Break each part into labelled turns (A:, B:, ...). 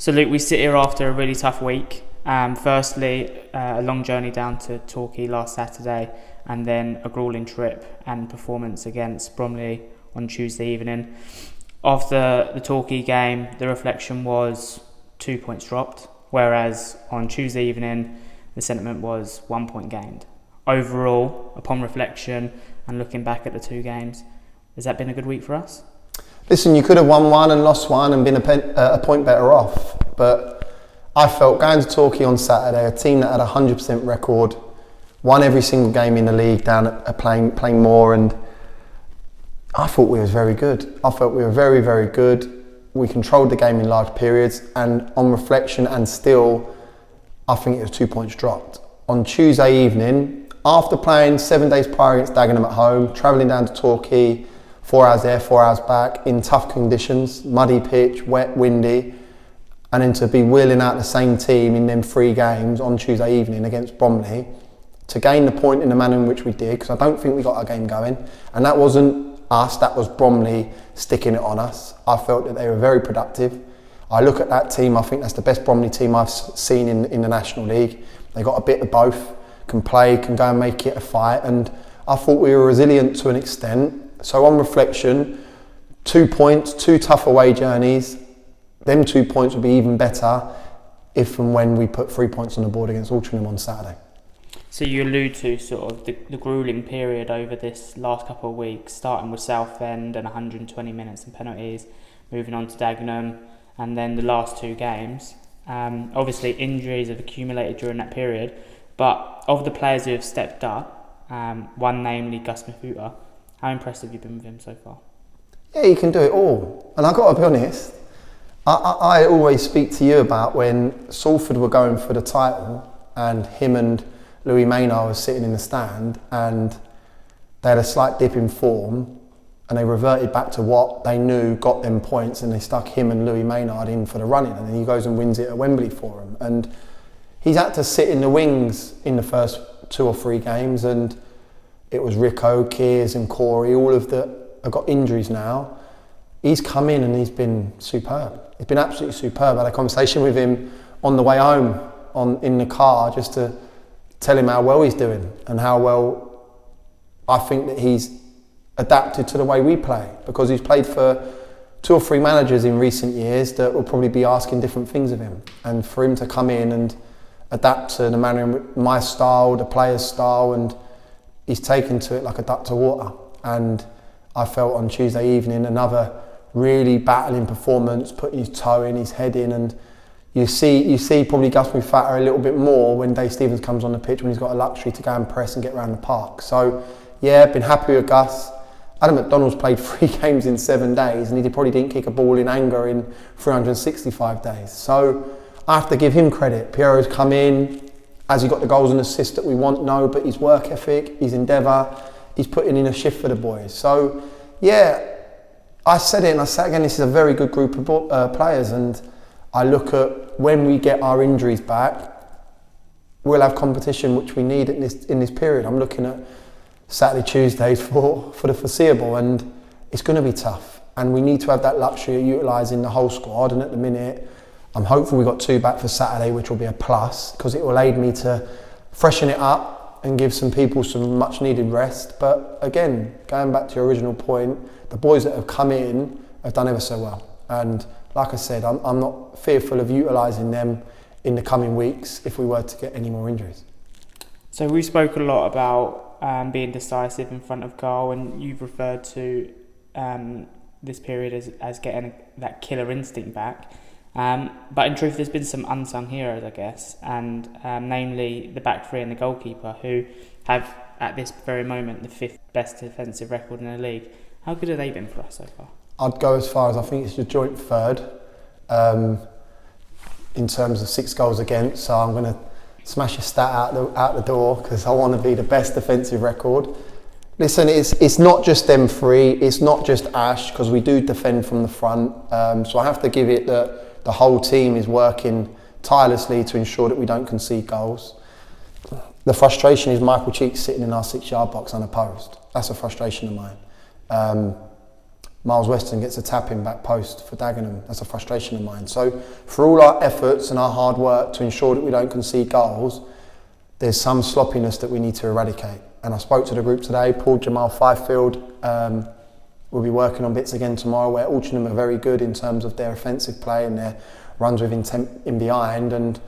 A: So Luke, we sit here after a really tough week. Firstly, a long journey down to Torquay last Saturday, and then a gruelling trip and performance against Bromley on Tuesday evening. After the Torquay game, the reflection was 2 points dropped, whereas on Tuesday evening, the sentiment was 1 point gained. Overall, upon reflection and looking back at the two games, has that been a good week for us?
B: Listen, you could have won one and lost one and been a point better off. But I felt going to Torquay on Saturday, a team that had a 100% record, won every single game in the league down at playing more, and I thought we was very good. I felt we were very, very good. We controlled the game in large periods, and on reflection and still, I think it was 2 points dropped. On Tuesday evening, after playing 7 days prior against Dagenham at home, travelling down to Torquay, 4 hours there, 4 hours back, in tough conditions, muddy pitch, wet, windy, and then to be wheeling out the same team in them 3 games on Tuesday evening against Bromley, to gain the point in the manner in which we did, because I don't think we got our game going, and that wasn't us, that was Bromley sticking it on us. I felt that they were very productive. I look at that team, I think that's the best Bromley team I've seen in the National League. They got a bit of both, can play, can go and make it a fight, and I thought we were resilient to an extent. So on reflection, 2 points, 2 tough away journeys, them 2 points would be even better if and when we put 3 points on the board against Altrincham on Saturday.
A: So you allude to sort of the gruelling period over this last couple of weeks, starting with Southend and 120 minutes and penalties, moving on to Dagenham, and then the last 2 games. Obviously injuries have accumulated during that period, but of the players who have stepped up, one namely Gus Mafuta, how impressed have you been with him so far?
B: Yeah, he can do it all. And I've got to be honest, I always speak to you about when Salford were going for the title and him and Louis Maynard was sitting in the stand and they had a slight dip in form and they reverted back to what they knew got them points, and they stuck him and Louis Maynard in for the running, and then he goes and wins it at Wembley for them. And he's had to sit in the wings in the first 2 or 3 games, and it was Rico, Kears and Corey, all of that have got injuries now. He's come in and he's been superb. He's been absolutely superb. I had a conversation with him on the way home in the car just to tell him how well he's doing and how well I think that he's adapted to the way we play, because he's played for 2 or 3 managers in recent years that will probably be asking different things of him. And for him to come in and adapt to the manner in my style, the player's style, and he's taken to it like a duck to water. And I felt on Tuesday evening another really battling performance, putting his toe in, his head in, and you see probably Gus Mafuta a little bit more when Dave Stevens comes on the pitch, when he's got a luxury to go and press and get around the park. So yeah, been happy with Gus. Adam McDonald's played 3 games in 7 days and he probably didn't kick a ball in anger in 365 days. So I have to give him credit. Piero's come in. Has he got the goals and assists that we want? No, but his work ethic, his endeavour, he's putting in a shift for the boys. So yeah, I said it and I say it again, this is a very good group of players, and I look at when we get our injuries back, we'll have competition which we need in this period. I'm looking at Saturday, Tuesdays for the foreseeable, and it's going to be tough, and we need to have that luxury of utilising the whole squad. And at the minute I'm hopeful we got 2 back for Saturday, which will be a plus, because it will aid me to freshen it up and give some people some much needed rest. But again, going back to your original point, the boys that have come in have done ever so well, and like I said, I'm not fearful of utilising them in the coming weeks if we were to get any more injuries.
A: So we spoke a lot about being decisive in front of goal, and you've referred to this period as getting that killer instinct back. But in truth, there's been some unsung heroes, I guess, and namely the back 3 and the goalkeeper, who have at this very moment the 5th best defensive record in the league. How good have they been for us so far?
B: I'd go as far as I think it's your joint 3rd in terms of 6 goals against. So I'm going to smash a stat out the door, because I want to be the best defensive record. Listen, it's not just them 3, it's not just Ash, because we do defend from the front. So I have to give it that the whole team is working tirelessly to ensure that we don't concede goals. The frustration is Michael Cheek sitting in our 6-yard box unopposed. That's a frustration of mine. Miles Weston gets a tap in back post for Dagenham. That's a frustration of mine. So for all our efforts and our hard work to ensure that we don't concede goals, there's some sloppiness that we need to eradicate. And I spoke to the group today. Paul Jamal Fifield will be working on bits again tomorrow, where Altrincham are very good in terms of their offensive play and their runs with intent in behind. And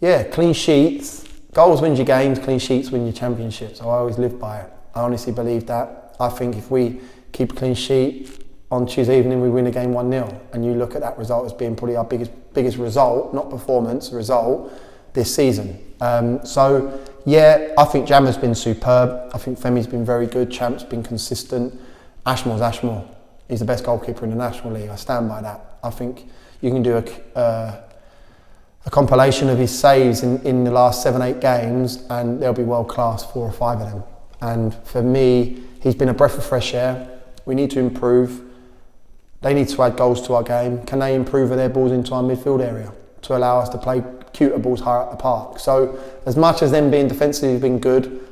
B: yeah, clean sheets, goals win your games, clean sheets win your championships. I always live by it. I honestly believe that. I think if we keep a clean sheet on Tuesday evening, we win a game 1-0. And you look at that result as being probably our biggest result, not performance, result this season. So yeah, I think Jammer's been superb. I think Femi's been very good. Champ's been consistent. Ashmore's Ashmore. He's the best goalkeeper in the National League. I stand by that. I think you can do a compilation of his saves in the last 7-8 games, and they'll be world class, 4 or 5 of them. And for me, he's been a breath of fresh air. We need to improve. They need to add goals to our game. Can they improve their balls into our midfield area to allow us to play cuter balls higher up the park? So as much as them being defensively been good,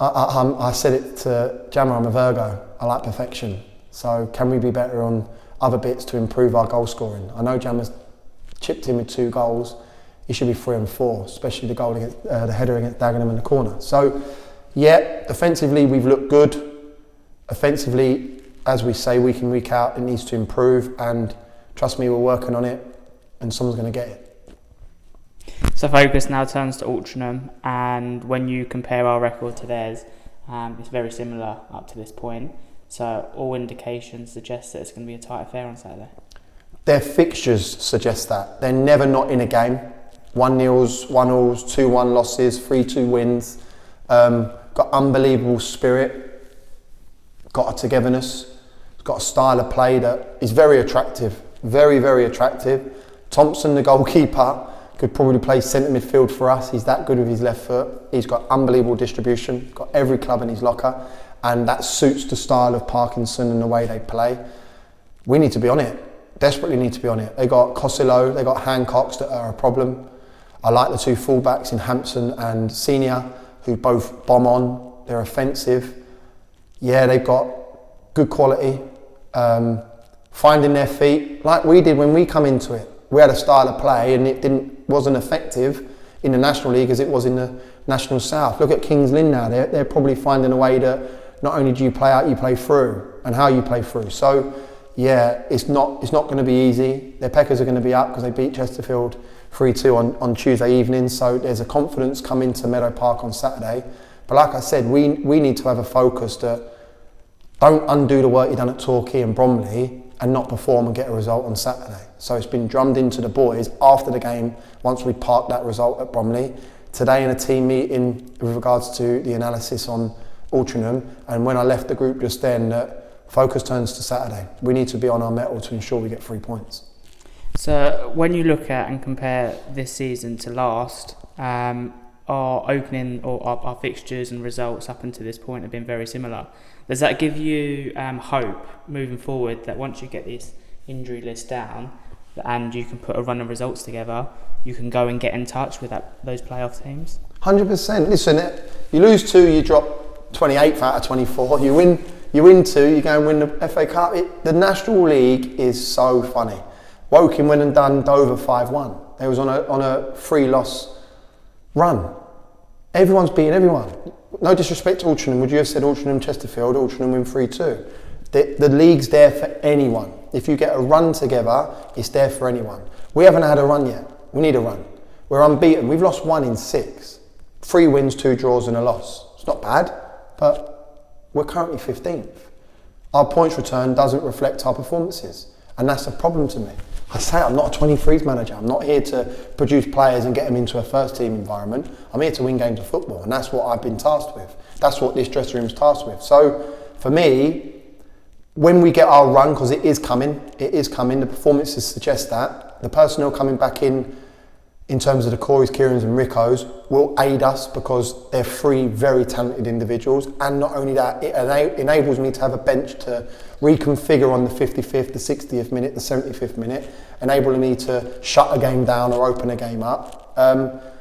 B: I said it to Jammer, I'm a Virgo. I like perfection. So can we be better on other bits to improve our goal scoring? I know Jammer's chipped in with 2 goals. He should be 3 and 4, especially the goal against the header against Dagenham in the corner. So yeah, defensively we've looked good. Offensively, as we say week in, week out, it needs to improve, and trust me, we're working on it, and someone's going to get it.
A: So focus now turns to Altrincham, and when you compare our record to theirs, it's very similar up to this point. So all indications suggest that it's going to be a tight affair on Saturday.
B: Their fixtures suggest that. They're never not in a game. 1-0s, 1-0s, 2-1 losses, 3-2 wins. Got unbelievable spirit. Got a togetherness, got a style of play that is very attractive, very, very attractive. Thompson, the goalkeeper, could probably play centre midfield for us. He's that good with his left foot. He's got unbelievable distribution, got every club in his locker, and that suits the style of Parkinson and the way they play. We need to be on it, desperately need to be on it. They got Cosillo, they got Hancocks that are a problem. I like the 2 fullbacks in Hampson and Senior, who both bomb on, they're offensive. Yeah, they've got good quality, finding their feet, like we did when we come into it. We had a style of play and it wasn't effective in the National League as it was in the National South. Look at Kings Lynn now, they're probably finding a way that not only do you play out, you play through, and how you play through. So yeah, it's not going to be easy. Their peckers are going to be up because they beat Chesterfield 3-2 on Tuesday evening, so there's a confidence coming to Meadow Park on Saturday. But like I said, we need to have a focus that don't undo the work you've done at Torquay and Bromley and not perform and get a result on Saturday. So it's been drummed into the boys after the game, once we parked that result at Bromley. Today in a team meeting with regards to the analysis on Altrincham, and when I left the group just then, that focus turns to Saturday. We need to be on our mettle to ensure we get 3 points.
A: So when you look at and compare this season to last, our opening or our fixtures and results up until this point have been very similar. Does that give you hope moving forward that once you get this injury list down and you can put a run of results together, you can go and get in touch with those playoff teams?
B: 100%. Listen, you lose 2, you drop 28th out of 24. You win 2, you go and win the FA Cup. The National League is so funny. Woking went and done Dover 5-1. They was on a 3-loss run. Everyone's beating everyone. No disrespect to Altrincham. Would you have said Altrincham, Chesterfield, Altrincham win 3-2? The league's there for anyone. If you get a run together, it's there for anyone. We haven't had a run yet. We need a run. We're unbeaten. We've lost 1 in 6. 3 wins, 2 draws and a loss. It's not bad, but we're currently 15th. Our points return doesn't reflect our performances, and that's a problem to me. I say I'm not a 23s manager. I'm not here to produce players and get them into a first team environment. I'm here to win games of football, and that's what I've been tasked with. That's what this dressing room's tasked with. So for me, when we get our run, because it is coming, the performances suggest that, the personnel coming back in terms of the Corys, Kierans and Rickos, will aid us because they're 3 very talented individuals, and not only that, it enables me to have a bench to reconfigure on the 55th, the 60th minute, the 75th minute, enabling me to shut a game down or open a game up.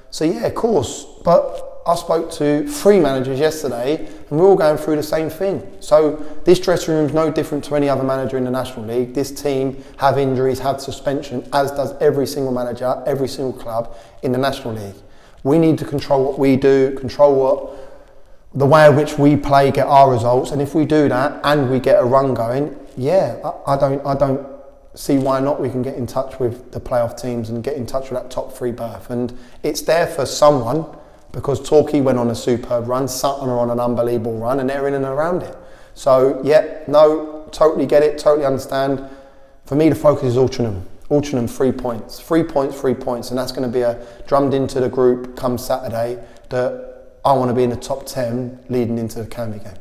B: So yeah, of course, but I spoke to 3 managers yesterday and we're all going through the same thing. So this dressing room is no different to any other manager in the National League. This team have injuries, have suspension, as does every single manager, every single club in the National League. We need to control what we do, control the way in which we play, get our results, and if we do that and we get a run going, I don't see why not we can get in touch with the playoff teams and get in touch with that top 3 berth. And it's there for someone, because Torquay went on a superb run, Sutton are on an unbelievable run, and they're in and around it. So totally get it, totally understand. For me, the focus is Altrincham. Altrincham 3 points, 3 points, 3 points, and that's going to be drummed into the group come Saturday that I want to be in the top 10 leading into the Canby game.